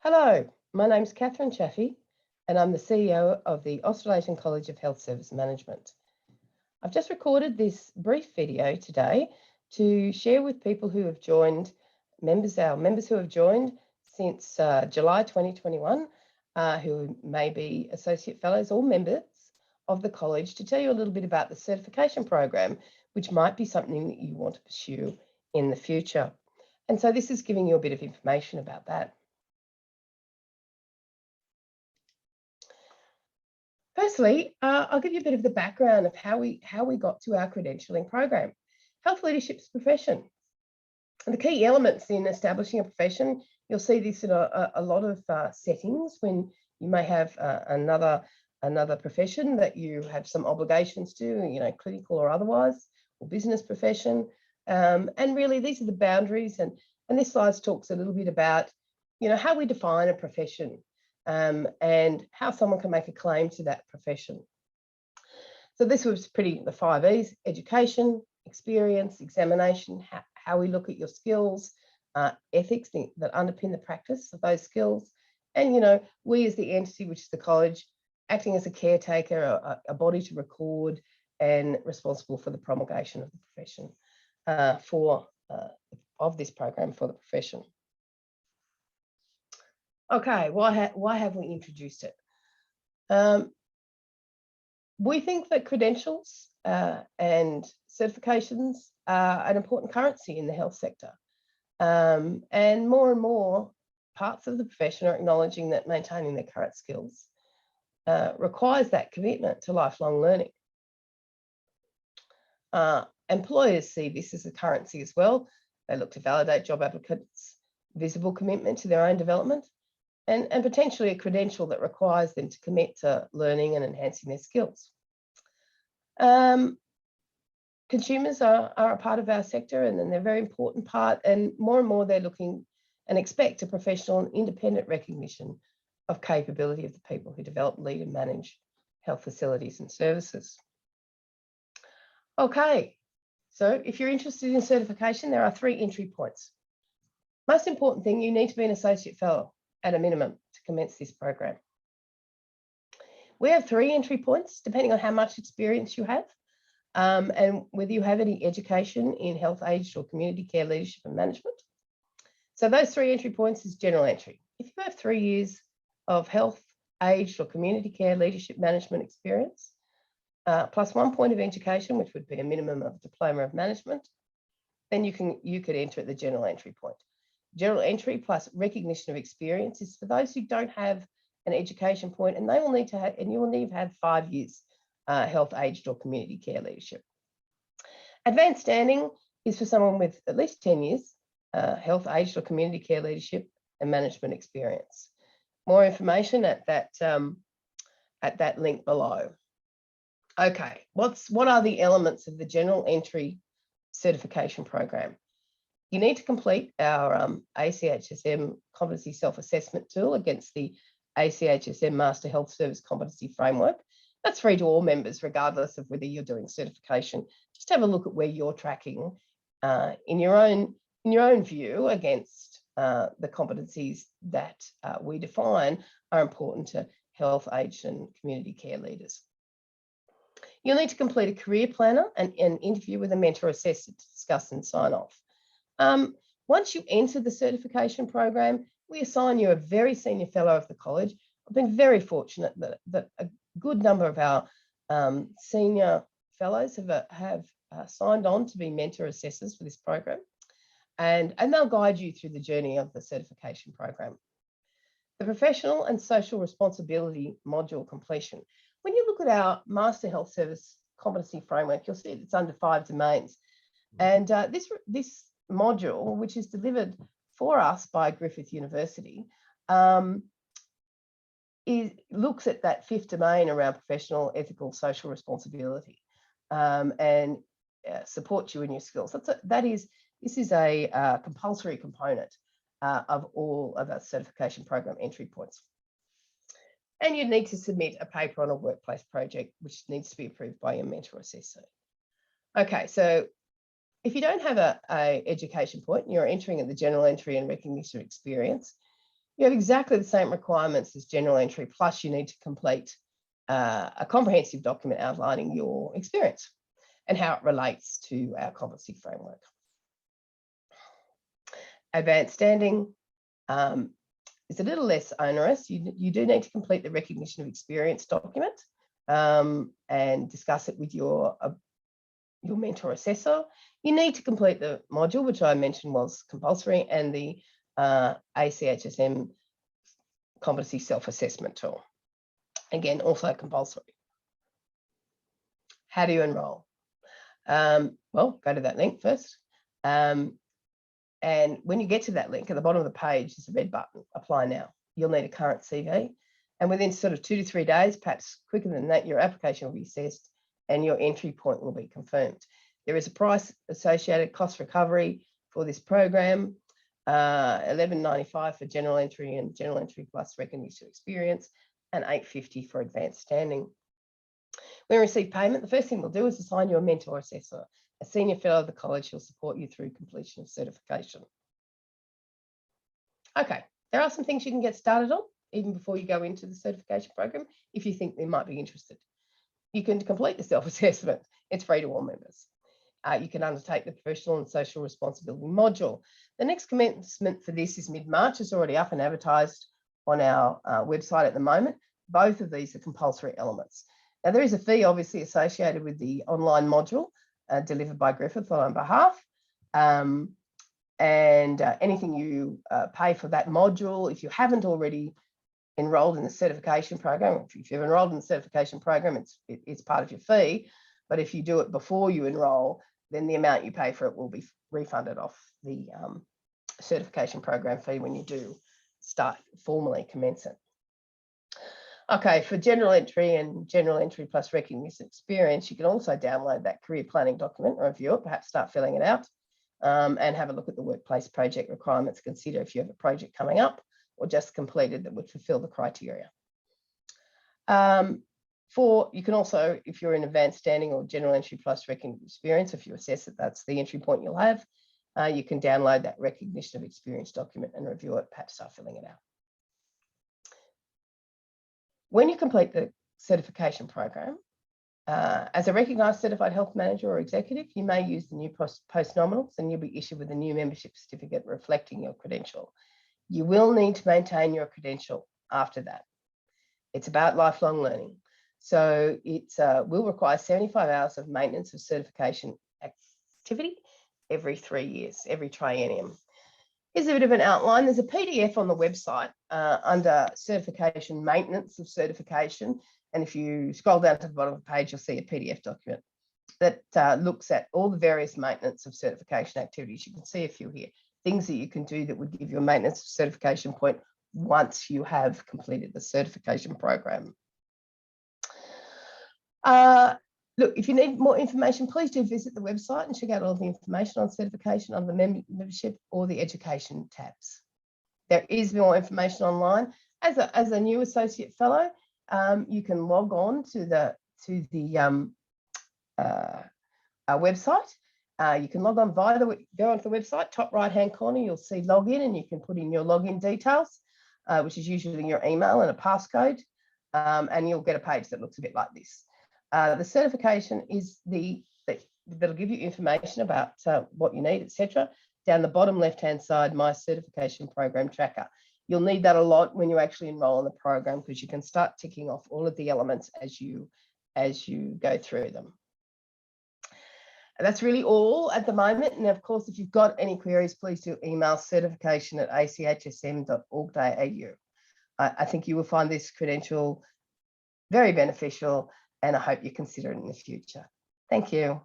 Hello, my name's Catherine Chaffee, and I'm the CEO of the Australasian College of Health Service Management. I've just recorded this brief video today to share with people who have joined, our members who have joined since July 2021, who may be Associate Fellows or members of the college, to tell you a little bit about the certification program, which might be something that you want to pursue in the future. And so this is giving you a bit of information about that. Firstly, I'll give you a bit of the background of how we got to our credentialing program. Health leadership's profession. And the key elements in establishing a profession, you'll see this in a lot of settings when you may have another profession that you have some obligations to, clinical or otherwise, or business profession. And really, these are the boundaries. And this slide talks a little bit about, how we define a profession. And how someone can make a claim to that profession. So this was the 5 E's: education, experience, examination, how we look at your skills, ethics that underpin the practice of those skills. And, we as the entity, which is the college, acting as a caretaker, a body to record and responsible for the promulgation of the profession of this program for the profession. Okay, why have we introduced it? We think that credentials and certifications are an important currency in the health sector. And more parts of the profession are acknowledging that maintaining their current skills requires that commitment to lifelong learning. Employers see this as a currency as well. They look to validate job applicants' visible commitment to their own development, and potentially a credential that requires them to commit to learning and enhancing their skills. Consumers are a part of our sector, and they're a very important part, and more they're looking and expect a professional and independent recognition of capability of the people who develop, lead and manage health facilities and services. Okay, so if you're interested in certification, there are 3 entry points. Most important thing, you need to be an Associate Fellow at a minimum to commence this program. We have 3 entry points, depending on how much experience you have, and whether you have any education in health, aged or community care leadership and management. So those 3 entry points is general entry. If you have 3 years of health, aged or community care leadership management experience, plus 1 point of education, which would be a minimum of diploma of management, then you could enter at the general entry point. General entry plus recognition of experience is for those who don't have an education point, and they will need to have, and you will need to have 5 years health, aged or community care leadership. Advanced standing is for someone with at least 10 years health, aged or community care leadership and management experience. More information at that link below. Okay, what are the elements of the general entry certification program? You need to complete our ACHSM competency self-assessment tool against the ACHSM Master Health Service Competency Framework. That's free to all members, regardless of whether you're doing certification. Just have a look at where you're tracking in your own view against the competencies that we define are important to health, aged and community care leaders. You'll need to complete a career planner and an interview with a mentor assessor to discuss and sign off. Once you enter the certification program, we assign you a very senior fellow of the college. I've been very fortunate that a good number of our senior fellows have signed on to be mentor assessors for this program, and they'll guide you through the journey of the certification program. The professional and social responsibility module completion. When you look at our Master Health Service Competency Framework, you'll see it's under 5 domains, and this module, which is delivered for us by Griffith University, looks at that 5th domain around professional, ethical, social responsibility, and supports you in your skills. This is a compulsory component of all of our certification program entry points. And you need to submit a paper on a workplace project, which needs to be approved by your mentor assessor. Okay, so if you don't have a education point, you're entering at the general entry and recognition of experience, You have exactly the same requirements as general entry, plus you need to complete a comprehensive document outlining your experience and how it relates to our competency framework. Advanced standing is a little less onerous. You do need to complete the recognition of experience document and discuss it with your mentor assessor. You need to complete the module, which I mentioned was compulsory, and the ACHSM competency self-assessment tool. Again, also compulsory. How do you enroll? Well, go to that link first. And when you get to that link, at the bottom of the page is a red button, apply now. You'll need a current CV. And within sort of 2 to 3 days, perhaps quicker than that, your application will be assessed and your entry point will be confirmed. There is a price associated, cost recovery for this program, $11.95 for general entry and general entry plus recognition experience, and $8.50 for advanced standing. When you receive payment, the first thing we'll do is assign you a mentor assessor, a senior fellow of the college who'll support you through completion of certification. Okay, there are some things you can get started on even before you go into the certification program if you think they might be interested. You can complete the self-assessment. It's free to all members. You can undertake the professional and social responsibility module. The next commencement for this is mid-March. It's already up and advertised on our website at the moment. Both of these are compulsory elements. Now, there is a fee obviously associated with the online module delivered by Griffith on our behalf. Anything you pay for that module, if you haven't already enrolled in the certification program, if you've enrolled in the certification program, it's part of your fee. But if you do it before you enroll, then the amount you pay for it will be refunded off the certification program fee when you do start formally commence it. Okay, for general entry and general entry plus recognition experience, you can also download that career planning document, review it, perhaps start filling it out, and have a look at the workplace project requirements. Consider if you have a project coming up or just completed that would fulfill the criteria. You can also, if you're in advanced standing or general entry plus recognition experience, if you assess that that's the entry point you'll have, you can download that recognition of experience document and review it, perhaps start filling it out. When you complete the certification program, as a recognised certified health manager or executive, you may use the new post-nominals and you'll be issued with a new membership certificate reflecting your credential. You will need to maintain your credential after that. It's about lifelong learning. So it will require 75 hours of maintenance of certification activity every 3 years, every triennium. Here's a bit of an outline. There's a PDF on the website under certification, maintenance of certification. And if you scroll down to the bottom of the page, you'll see a PDF document that looks at all the various maintenance of certification activities. You can see a few here, things that you can do that would give you a maintenance of certification point once you have completed the certification program. Look, if you need more information, please do visit the website and check out all the information on certification under the membership or the education tabs. There is more information online. As a new associate fellow, you can log on to the website. You can log on go onto the website, top right-hand corner, you'll see login, and you can put in your login details, which is usually your email and a passcode, and you'll get a page that looks a bit like this. The certification is that'll give you information about what you need, etc. Down the bottom left-hand side, my certification program tracker. You'll need that a lot when you actually enroll in the program because you can start ticking off all of the elements as you go through them. And that's really all at the moment. And of course, if you've got any queries, please do email certification@achsm.org.au. I think you will find this credential very beneficial, and I hope you consider it in the future. Thank you.